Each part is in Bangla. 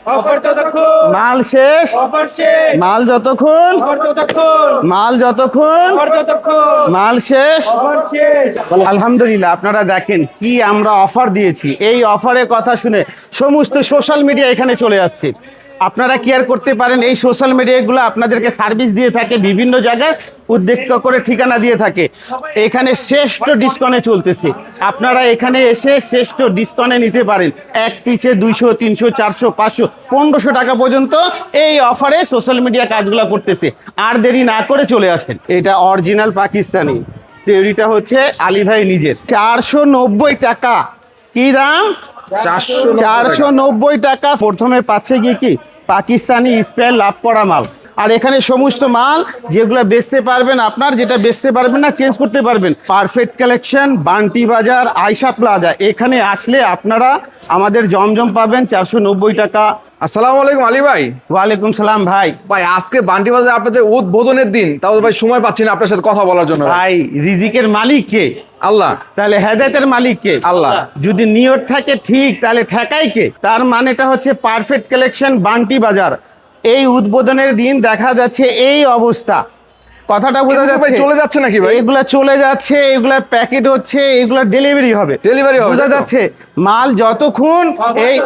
অফার ততক্ষণ, মাল শেষ, অফার শেষ, মাল যতক্ষণ, অফার ততক্ষণ, মাল যতক্ষণ, অফার ততক্ষণ, মাল শেষ। অফার শেষ। আলহামদুলিল্লাহ, আপনারা দেখেন কি আমরা অফার দিয়েছি। এই অফারের কথা শুনে সমস্ত সোশ্যাল মিডিয়া এখানে চলে আসছে। আপনারা কেয়ার করতে পারেন, এই সোশ্যাল মিডিয়াগুলো আপনাদেরকে সার্ভিস দিয়ে থাকে, বিভিন্ন জায়গায় উদ্যোগ করে ঠিকানা দিয়ে থাকে। এখানে শ্রেষ্ঠ ডিসকাউন্টে চলতেছে, আপনারা এখানে এসে শ্রেষ্ঠ ডিসকাউন্টে নিতে পারেন। এক পিছে 200, 300, 400, 500, 1500 টাকা পর্যন্ত এই অফারে সোশ্যাল মিডিয়া কাজগুলো করতেছে। আর দেরি না করে চলে আসেন। এটা অরিজিনাল পাকিস্তানি, তৈরিটা হচ্ছে আলী ভাই নিজের। 490 টাকা। কি দাম? 490 টাকা। প্রথমে পাচ্ছে গিয়ে কি পাকিস্তানি স্পেয়ার লাভ করা মাল। আর এখানে সমস্ত মাল যেগুলো বেচতে পারবেন, আপনার যেটা বেচতে পারবেন না চেঞ্জ করতে পারবেন। পারফেক্ট কালেকশন, বান্টি বাজার, আয়শা প্লাজা। এখানে আসলে আপনারা আমাদের জমজম পাবেন 490 টাকা। আসসালামু আলাইকুম আলী ভাই। ওয়ালাইকুম সালাম ভাই। ভাই আজকে বান্টি বাজারে আপনাদের উদ্বোধনের দিন, তাও ভাই সময় পাচ্ছি না আপনার সাথে কথা বলার জন্য। ভাই রিজিকের মালিক কে? আল্লাহ। তাহলে হেদায়েতের মালিক কে? আল্লাহ। যদি নিয়ত থাকে ঠিক, তাহলে ঠেকাই কে? তার মানেটা হচ্ছে পারফেক্ট কালেকশন, বান্টি বাজার। এই উদ্বোধনের দিন দেখা যাচ্ছে এই অবস্থা। কথাটা বোঝা এগুলো ভাই যাচ্ছে? চলে যাচ্ছে নাকি ভাই? এগুলা চলে যাচ্ছে, এগুলা প্যাকেট হচ্ছে, এগুলা ডেলিভারি হবে। Delivery হবে, বোঝা তাই তো? যাচ্ছে মাল যতক্ষণ এই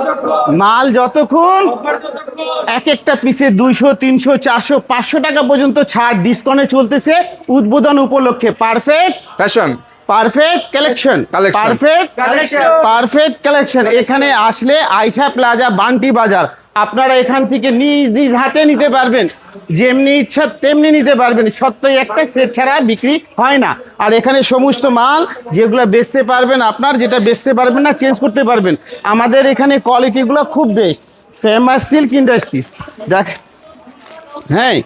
মাল যতক্ষণ অফার ততক্ষণ, এক একটা পিসে 200, 300, 400, 500 টাকা পর্যন্ত ছাড় ডিসকাউন্টে চলতেছে উদ্বোধন উপলক্ষে। Perfect fashion. Perfect collection, Collection. Perfect collection, perfect collection. এখানে আসলে আয়শা প্লাজা, বান্টি বাজার, আপনারা এখান থেকে নিজ নিজ হাতে নিতে পারবেন, যেমনি ইচ্ছা তেমনি নিতে পারবেন। সত্যই একটা সেট ছাড়া বিক্রি হয় না। আর এখানে সমস্ত মাল যেগুলো বেচতে পারবেন, আপনার যেটা বেচতে পারবেন না চেঞ্জ করতে পারবেন। আমাদের এখানে কোয়ালিটিগুলো খুব বেস্ট। ফেমাস সিল্ক ইন্ডাস্ট্রিজ দেখ, হ্যাঁ,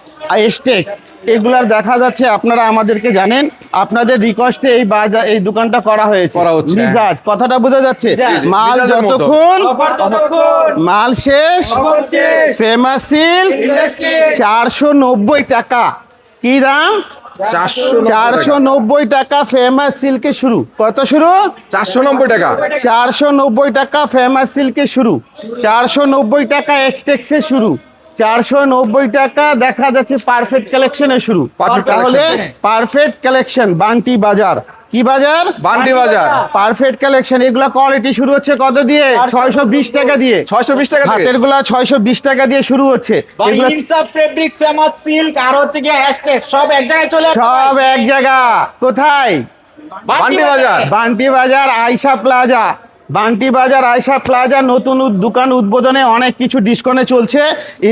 স্টেক এগুলার দেখা যাচ্ছে। আপনারা আমাদেরকে জানেন, আপনাদের রিকোয়েস্টে এই বাজার এই দোকানটা করা হয়েছে। করা হচ্ছে, হ্যাঁ। মিজাজ, কথাটা বোঝা যাচ্ছে? মাল মিজাজের মতো। যতক্ষণ, অফার ততক্ষণ, মাল শেষ, অফার শেষ। ফেমাস সিল্ক ইন্ডাস্ট্রি 490 টাকা। কি দাম? 490 টাকা। ফেমাস সিল্কে শুরু। কত শুরু? 490 টাকা। 490 টাকা ফেমাস সিল্কে শুরু। 490 টাকা এক্সটেক্সে শুরু। 490 টাকা দেখা যাচ্ছে পারফেক্ট কালেকশনে শুরু। Perfect তাহলে collection। পারফেক্ট কালেকশন, বান্টি বাজার। কি বাজার? বান্টি বাজার। Perfect collection. এগুলা কোয়ালিটি শুরু হচ্ছে কত দিয়ে? 620 টাকা দিয়ে। 620 টাকা থেকে। হাতের গুলা 620 টাকা দিয়ে শুরু হচ্ছে। এগুলা ইনসাফ ফেব্রিক্স, ফেমাস সিল্ক আর হচ্ছে কি হ্যাশট্যাগ সব এক জায়গায় চলে আসছে। সব এক জায়গা। কোথায়? বান্টি বাজার। বান্টি বাজার, আয়শা প্লাজা। বান্টি বাজার, আয়শা প্লাজা নতুন দোকান উদ্বোধনে অনেক কিছু ডিসকাউন্টে চলছে।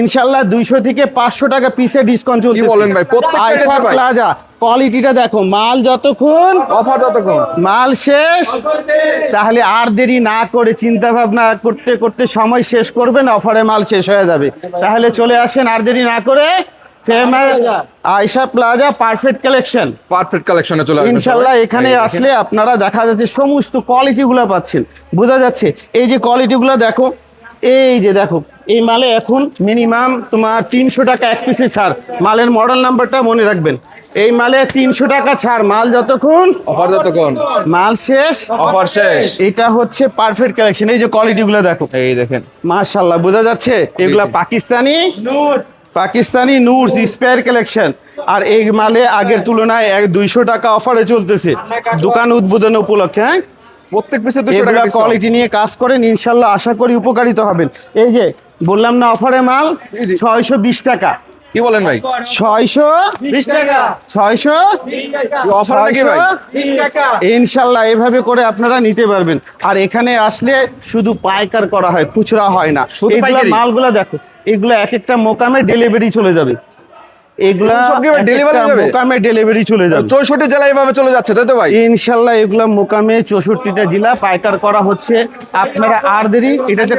ইনশাল্লাহ 200 থেকে 500 টাকা পিসে ডিসকাউন্ট চলছে। কি বলেন ভাই? প্রত্যেকটা আয়শা ভাই। প্লাজা কোয়ালিটিটা দেখো। মাল যতক্ষণ, অফার ততক্ষণ। মাল শেষ। তাহলে আর দেরি না করে চিন্তা ভাবনা করতে করতে সময় শেষ করবেন, অফারে মাল শেষ হয়ে যাবে। তাহলে চলে আসেন আর দেরি না করে famous Ayesha plaza, perfect collection. Perfect কালেকশনে চলে আসবেন ইনশাল্লাহ সবাই। এখানে এই দেখেন। আসলে আপনারা দেখা যাচ্ছে সমস্ত কোয়ালিটিগুলো পাচ্ছেন। বোঝা যাচ্ছে এই যে কোয়ালিটিগুলো দেখো, এই যে দেখো, এই মালে এখন মিনিমাম তোমার 300 টাকা এক পিসে ছাড়। মালের মডেল নাম্বারটা মনে রাখবেন। এই মালে 300 টাকা ছাড়। মাল যতক্ষণ, অফার ততক্ষণ। মাল শেষ। অফার শেষ। এটা হচ্ছে পারফেক্ট কালেকশন। এই যে কোয়ালিটিগুলো দেখো, এই দেখেন। মাশাআল্লাহ, বোঝা যাচ্ছে এগুলা পাকিস্তানি নূর পাকিস্তানি নূর স্পেয়ার কালেকশন। আর এই মালে আগের তুলনায় 200 টাকা অফারে চলতেছে দোকান উদ্বোধন উপলক্ষে। হ্যাঁ, প্রত্যেক পিসে 200 টাকা ডিসকাউন্ট। কোয়ালিটি নিয়ে কাজ করেন, ইনশাল্লাহ আশা করি উপকারিত হবেন। এই যে বললাম না অফারে মাল 620 টাকা। কি বলেন ভাই? 20 টাকা, 600 20 টাকা, অফার নাকি ভাই? 20 টাকা। ইনশাল্লাহ এভাবে করে আপনারা নিতে পারবেন। আর এখানে আসলে শুধু পাইকার করা হয়, খুচরা হয় না। শুধু এগুলা পাইকারি? মালগুলা দেখো, এগুলা এক একটা মোকামে ডেলিভারি চলে যাবে। এগুলা সব কি ভাই delivery যাবে? মোকামে ডেলিভারি চলে যাবে। 64 জেলা এইভাবে চলে যাচ্ছে তাই তো ভাই? ইনশাল্লাহ এগুলা মোকামে 64টা জেলা পাইকার করা হচ্ছে। আপনারা আর দেরি এটাতে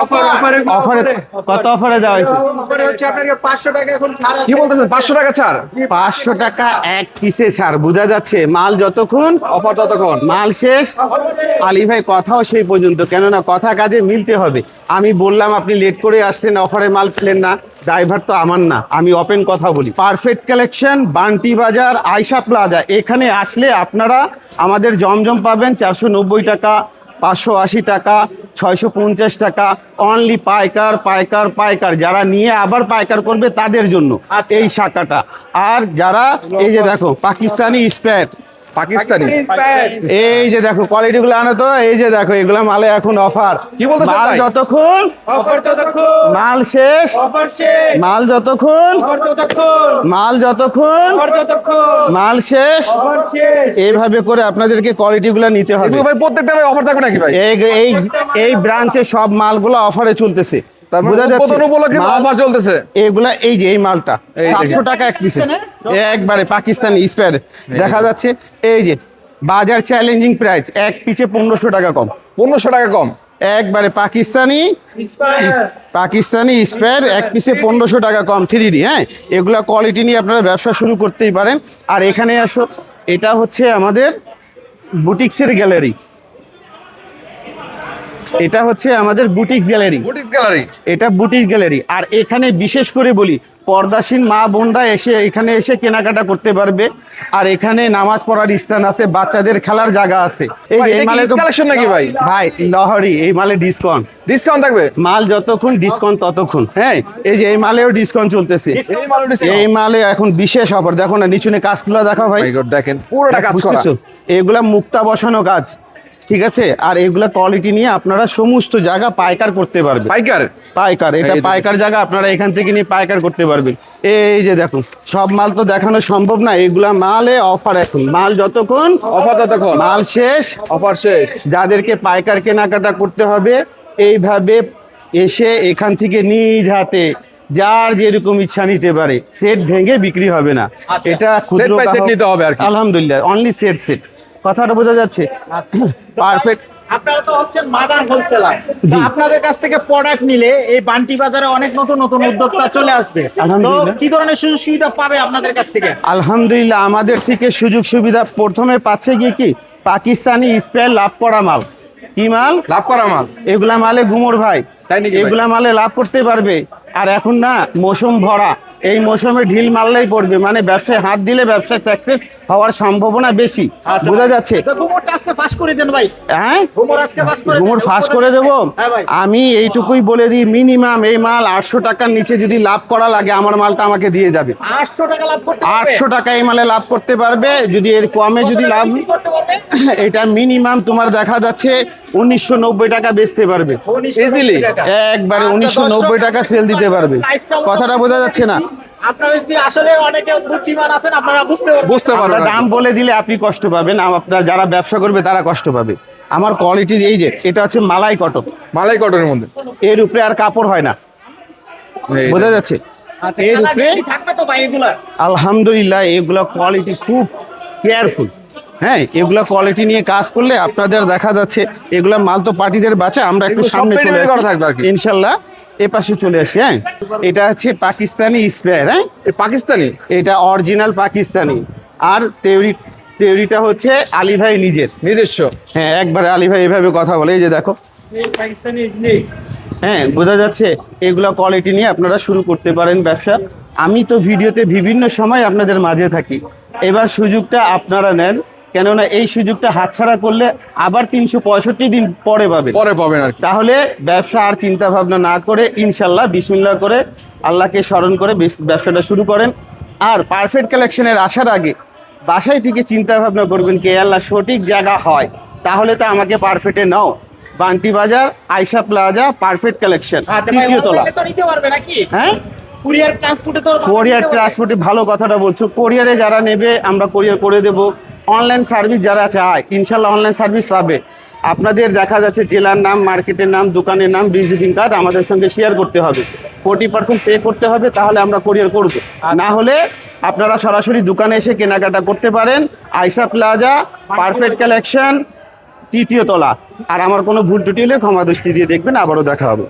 অফার, অফারে, অফারে কত অফারে দেওয়া হয়েছে? অফারে হচ্ছে আপনাকে 500 টাকা এখন ছাড় কি আছে। বলতেছেন? 500 টাকা ছাড়। 500 টাকা এক পিসে ছাড়। বোঝা যাচ্ছে মাল যতক্ষণ, অফার ততক্ষণ। মাল শেষ। আলী ভাই কথাও সেই পর্যন্ত, কেননা কথা কাজে মিলতে হবে। আমি বললাম আপনি লেট করে আসছেন, অফারে মাল পেলেন না, ড্রাইভার তো আমার না, আমি ওপেন কথা বলি। পারফেক্ট কালেকশন, বান্টি বাজার, আয়শা প্লাজা। এখানে আসলে আপনারা আমাদের জমজম পাবেন 490 টাকা, 580 টাকা, 650 টাকা, অনলি পাইকার পাইকার পাইকার, যারা নিয়ে আবার পাইকার করবে তাদের জন্য এই শাখাটা। আর যারা এই যে দেখো পাকিস্তানি স্প্যাট, পাকিস্তানি এই যে দেখো কোয়ালিটি গুলো আনো তো, এই যে দেখো এগুলা মালে এখন অফার। কি বলতেছেন মাল ভাই? যতক্ষণ মাল শেষ, মাল যতক্ষণ মাল যতক্ষণ মাল শেষ, এইভাবে করে আপনাদেরকে কোয়ালিটি গুলো নিতে হবে। এগুলো ভাই প্রত্যেকটা ভাই অফার থাকবে নাকি ভাই? এই এই এই ব্রাঞ্চে সব মালগুলো অফারে চলতেছে, তার মানে বোঝা যাচ্ছে উদ্বোধন উপলক্ষে মাল- অফার চলতেছে। এগুলা এই যে এই মালটা এই 700 টাকা এক পিসে, একবারে পাকিস্তানি স্পেয়ার দেখা যাচ্ছে। এই যে বাজার চ্যালেঞ্জিং প্রাইস, এক পিসে 1500 টাকা কম, 1500 টাকা কম। একবারে পাকিস্তানি স্পেয়ার এক পিসে 1500 টাকা কম 3D। হ্যাঁ, এগুলা কোয়ালিটি নিয়ে আপনারা ব্যবসা শুরু করতেই পারেন। আর এখানে আসো, এটা হচ্ছে আমাদের বুটিক্সের গ্যালারি, এটা হচ্ছে আমাদের বুটিক গ্যালারি, বুটিক্স গ্যালারি। এটা বুটিক গ্যালারি। আর এখানে বিশেষ করে বলি, পর্দাসীন মা বোনরা এসে এখানে এসে কেনাকাটা করতে পারবে। আর এখানে নামাজ পড়ার স্থান আছে, বাচ্চাদের খেলার জায়গা আছে। এই যে এই মালে তো কালেকশন নাকি ভাই? ভাই লহরি, এই মালে ডিসকাউন্ট, ডিসকাউন্ট থাকবে? মাল যতক্ষণ ডিসকাউন্ট ততক্ষণ। হ্যাঁ, এই যে এই মালেও ডিসকাউন্ট চলতেছে, এই মালও discount? এই মালে এখন বিশেষ অফার। দেখো না নিচুনে কাজগুলো দেখাও ভাই, My God, দেখেন পুরোটা কাজ করা। বুঝতেছো? এগুলা মুক্তা বসানো কাজ, ঠিক আছে। আর এগুলা কোয়ালিটি নিয়ে আপনারা সমস্ত জায়গা পাইকার করতে পারবেন। পাইকার পাইকার, এটা এই যে পাইকার জায়গা, আপনারা এখান থেকে নিয়ে পাইকার করতে পারবেন। এই যে দেখুন, সব মাল তো দেখানো সম্ভব না, এগুলা মালে অফার। এখন মাল যতক্ষণ অফার ততক্ষণ, মাল শেষ, অফার শেষ। যাদেরকে পাইকার কেনাকাটা করতে হবে এইভাবে এসে এখান থেকে নিজ হাতে যার যেরকম ইচ্ছা নিতে পারে, সেট ভেঙে বিক্রি হবে না। এটা ক্ষুদ্র Set by set গ্রাহক- নিতে হবে আর কি। আলহামদুলিল্লাহ, অনলি সেট। কথাটা বোঝা যাচ্ছে? পারফেক্ট। আপনারা তো হচ্ছেন মাদার হোলসেলার, জি। আপনাদের কাছ থেকে প্রোডাক্ট নিলে এই বান্টি বাজারে অনেক নতুন নতুন উদ্যোক্তা চলে আসবে। তো আলহামদুলিল্লাহ। কি ধরনের সুযোগ সুবিধা পাবে আপনাদের কাছ থেকে? আলহামদুলিল্লাহ, আমাদের থেকে সুযোগ সুবিধা প্রথমে পাচ্ছে গিয়ে কি, পাকিস্তানি স্পেয়ার লাভ করা মাল। কি মাল? লাভ করা মাল। এগুলা মালে গুমর ভাই, তাই নাকি ভাই? এগুলা মালে লাভ করতে পারবে। আর এখন না মৌসুম ভরা, এই মৌসুমে ঢিল মারলেই পড়বে, মানে ব্যবসায় হাত দিলে ব্যবসায় সাকসেস হওয়ার সম্ভাবনা বেশি। বোঝা যাচ্ছে? তো গুমরটা আজকে ফাঁস করে দেন ভাই, হ্যাঁ, গুমর আজকে ফাঁস করে দেন। গুমর ফাঁস করে দেবো। হ্যাঁ ভাই। আমি এইটুকুই বলে দিই, মিনিমাম এই মাল 800 টাকার নিচে যদি লাভ করা লাগে, আমার মালটা আমাকে দিয়ে যাবে। 800 টাকা লাভ করতে পারবে? 800 টাকা এই মালে লাভ করতে পারবে। যদি এর কমে যদি লাভ, বিক্রি করতে পারবে? এটা মিনিমাম তোমার দেখা যাচ্ছে 1990 টাকা বেচতে পারবে, 1990 টাকা। একবারে আচ্ছা, 1990 টাকা সেল দিতে পারবে। কথাটা বোঝা যাচ্ছে না? আপনারা যদি আসলে অনেকে বুদ্ধিমান আছেন, আপনারা বুঝতে পারবেন। বুঝতে আমরা পারবেন। দাম বলে দিলে আপনি কষ্ট পাবেন, আপনার যারা ব্যবসা করবে তারা কষ্ট পাবে। আমার কোয়ালিটি এই যে, এটা হচ্ছে মালাই কটন, মালাই কটনের মধ্যে এর উপরে আর কাপড় হয় না, এই বোঝা যাচ্ছে? আচ্ছা, এর কালার উপরে গ্যারান্টি থাকবে তো ভাই এগুলা? আলহামদুলিল্লাহ এগুলো কোয়ালিটি খুব কেয়ারফুল। হ্যাঁ, এগুলা কোয়ালিটি নিয়ে কাজ করলে আপনাদের দেখা যাচ্ছে, এগুলা মাল তো পার্টিদের বাঁচা। আমরা একটু এগুলো সব সামনে চলে ready করা থাকবে আর আসি কি। ইনশাল্লাহ, এ পাশে চলে আসি। হ্যাঁ, এটা হচ্ছে পাকিস্তানি স্প্রেয়ার। হ্যাঁ, এই পাকিস্তানি এটা অরিজিনাল পাকিস্তানি। আর তেউরিটা হচ্ছে আলী ভাই নিজের। নিজস্ব। হ্যাঁ, একবারে আলী ভাই এভাবে কথা বলে, এই যে দেখো। হ্যাঁ, বোঝা যাচ্ছে? এগুলা কোয়ালিটি নিয়ে আপনারা শুরু করতে পারেন ব্যবসা। আমি তো ভিডিওতে বিভিন্ন সময় আপনাদের মাঝে থাকি, এবার সুযোগটা আপনারা নেন, কেননা এই সুযোগটা হাতছাড়া করলে আবার 365 দিন পরে পাবেন। পরে পাবেন আর কি। তাহলে ব্যবসা আর চিন্তা ভাবনা না করে ইনশাল্লাহ বিসমিল্লাহ করে আল্লাহকে স্মরণ করে ব্যবসাটা শুরু করেন। আর পারফেক্ট কালেকশনের আসার আগে বাসায় থেকে চিন্তা ভাবনা করবেন কি আল্লাহ সঠিক জায়গা হয়, তাহলে তো আমাকে পারফেক্টে নাও। বান্টি বাজার, আয়শা প্লাজা, পারফেক্ট কালেকশন, আচ্ছা ভাই, 3য় তলা। অনলাইনে তো নিতে পারবে নাকি? হ্যাঁ, কুরিয়ার ট্রান্সপোর্টে তো কোরিয়ার ট্রান্সপোর্টে ভালো কথাটা বলছো। কোরিয়ারে যারা নেবে আমরা কোরিয়ার করে দেব। অনলাইন সার্ভিস যারা চায় ইনশাল্লাহ অনলাইন সার্ভিস পাবে। আপনাদের দেখা যাচ্ছে জেলার নাম, মার্কেটের নাম, দোকানের নাম, ভিজিটিং কার্ড আমাদের সঙ্গে শেয়ার করতে হবে, 40% পে করতে হবে, তাহলে আমরা কোরিয়ার করব। না হলে আপনারা সরাসরি দোকানে এসে কেনাকাটা করতে পারেন। আয়শা প্লাজা, পারফেক্ট কালেকশন, 3য় তলা। আর আমার কোনো ভুল ত্রুটি হলে ক্ষমা দৃষ্টি দিয়ে দেখবেন, আবারও দেখা হবে।